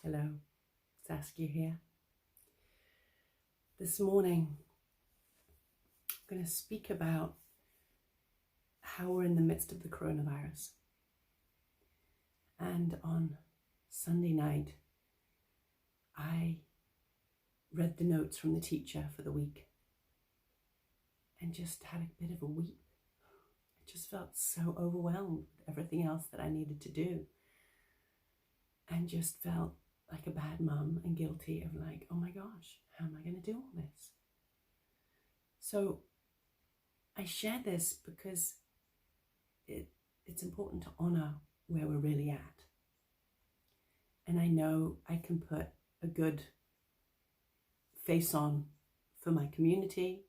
Hello, Saskia here. This morning, I'm going to speak about how we're in the midst of the coronavirus. And on Sunday night, I read the notes from the teacher for the week and just had a bit of a weep. I just felt so overwhelmed with everything else that I needed to do, and just felt like a bad mum and guilty of like, oh my gosh, how am I going to do all this? So I share this because it's important to honor where we're really at. And I know I can put a good face on for my community.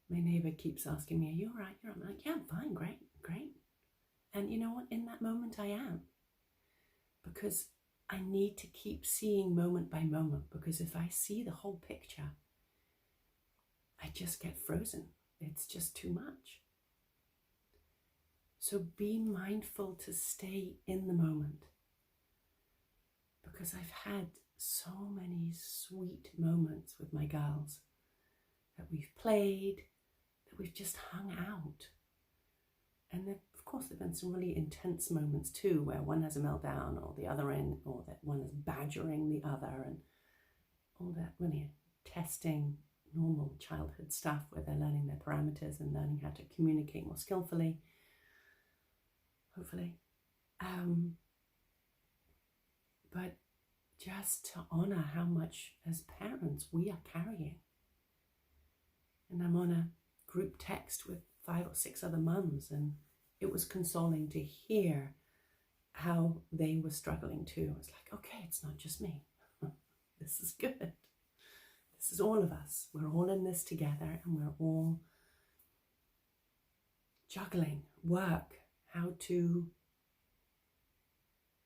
My neighbor keeps asking me, are you all right? I'm like, yeah, I'm fine, great. And you know what? In that moment I am. Because I need to keep seeing moment by moment, because if I see the whole picture, I just get frozen. It's just too much. So be mindful to stay in the moment, because I've had so many sweet moments with my girls that we've played, that we've just hung out. And then, of course, there have been some really intense moments too, where one has a meltdown or the other end, or that one is badgering the other, and all that really testing normal childhood stuff where they're learning their parameters and learning how to communicate more skillfully, hopefully. But just to honor how much as parents we are carrying. And I'm on a group text with 5 or 6 other mums, and it was consoling to hear how they were struggling too. It's like, okay, it's not just me. This is good. This is all of us. We're all in this together, and we're all juggling work, how to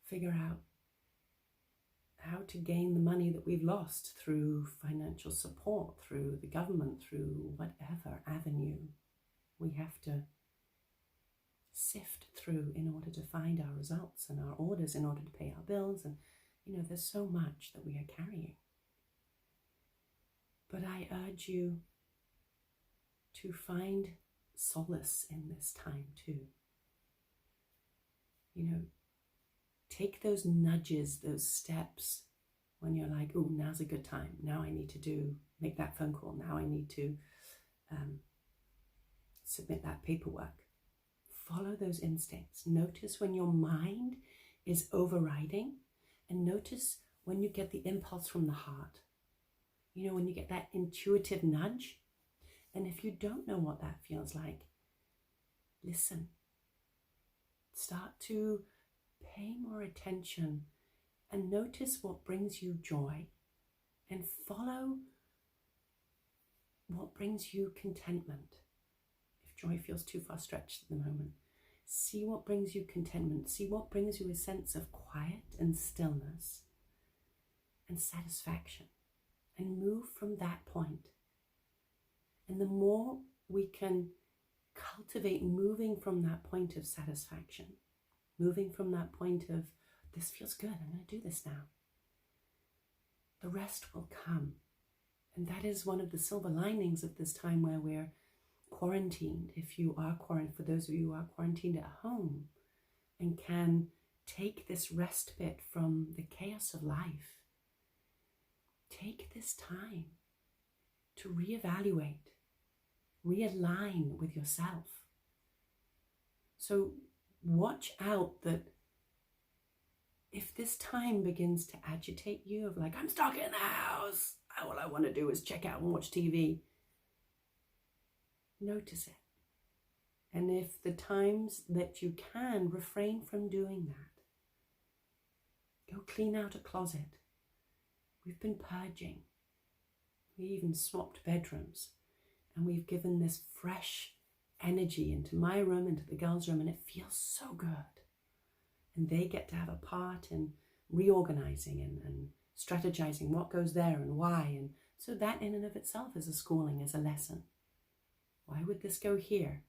figure out how to gain the money that we've lost through financial support, through the government, through whatever avenue we have to sift through in order to find our results and our orders, in order to pay our bills. And there's so much that we are carrying. But I urge you to find solace in this time too. Take those nudges, those steps when you're like, oh, now's a good time. Now I need to make that phone call. Now I need to submit that paperwork. Follow those instincts. Notice when your mind is overriding, and notice when you get the impulse from the heart. When you get that intuitive nudge. And if you don't know what that feels like, listen. Start to pay more attention and notice what brings you joy, and follow what brings you contentment. If joy feels too far stretched at the moment, see what brings you contentment. See what brings you a sense of quiet and stillness and satisfaction, and move from that point. And the more we can cultivate moving from that point of satisfaction, moving from that point of, this feels good, I'm going to do this now, the rest will come. And that is one of the silver linings of this time where we're quarantined. If you are quarantined, for those of you who are quarantined at home and can take this respite from the chaos of life, take this time to reevaluate, realign with yourself. So watch out that if this time begins to agitate you, of like, I'm stuck in the house, all I want to do is check out and watch TV, notice it. And if the times that you can, refrain from doing that. Go clean out a closet. We've been purging. We even swapped bedrooms, and we've given this fresh energy into my room, into the girls' room, and it feels so good. And they get to have a part in reorganizing and strategizing what goes there and why. And so that in and of itself is a schooling, is a lesson. Why would this go here?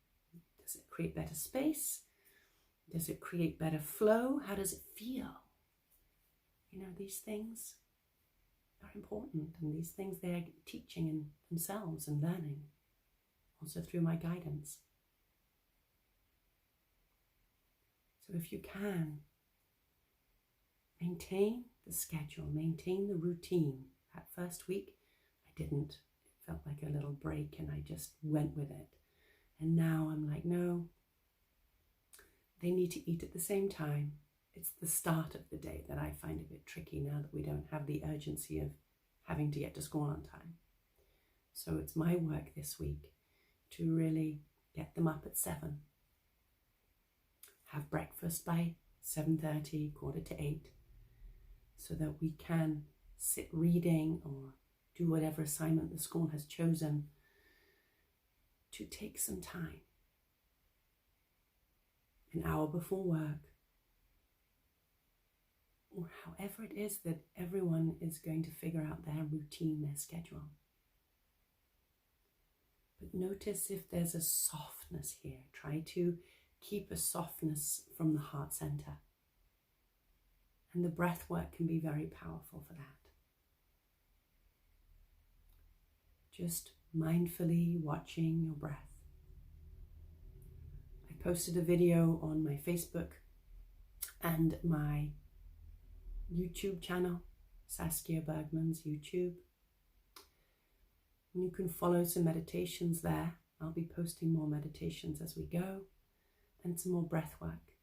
Does it create better space? Does it create better flow? How does it feel? these things are important, and these things they're teaching in themselves and learning, also through my guidance. So if you can, maintain the schedule, maintain the routine. That first week, I didn't. It felt like a little break and I just went with it. And now I'm like, no, they need to eat at the same time. It's the start of the day that I find a bit tricky now that we don't have the urgency of having to get to school on time. So it's my work this week to really get them up at 7. Have breakfast by 7:30, 7:45, so that we can sit reading or do whatever assignment the school has chosen to take some time. An hour before work, or however it is that everyone is going to figure out their routine, their schedule. But notice if there's a softness here. Try to keep a softness from the heart center. And the breath work can be very powerful for that. Just mindfully watching your breath. I posted a video on my Facebook and my YouTube channel, Saskia Bergman's YouTube. And you can follow some meditations there. I'll be posting more meditations as we go, and some more breath work.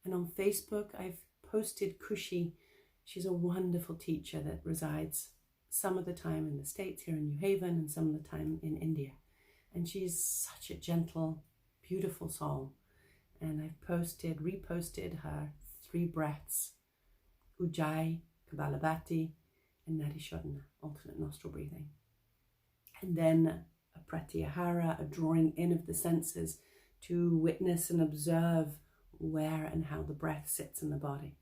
And on Facebook, I've posted Kushi. She's a wonderful teacher that resides some of the time in the States here in New Haven and some of the time in India. And she's such a gentle, beautiful soul. And I've reposted her 3 breaths, Ujjayi, Kapalabhati, and Nadi Shodhana, alternate nostril breathing. And then a Pratyahara, a drawing in of the senses to witness and observe where and how the breath sits in the body.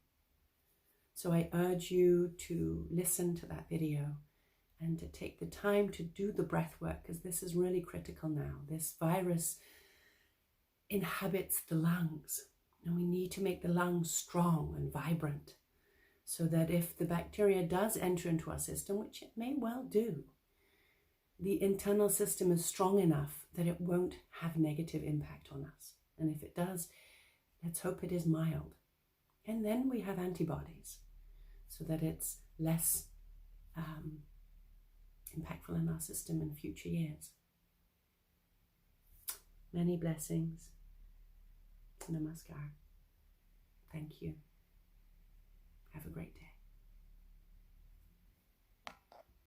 So I urge you to listen to that video and to take the time to do the breath work, because this is really critical now. This virus inhabits the lungs, and we need to make the lungs strong and vibrant so that if the bacteria does enter into our system, which it may well do, the internal system is strong enough that it won't have negative impact on us. And if it does, let's hope it is mild. And then we have antibodies so that it's less impactful in our system in future years. Many blessings. Namaskar. Thank you.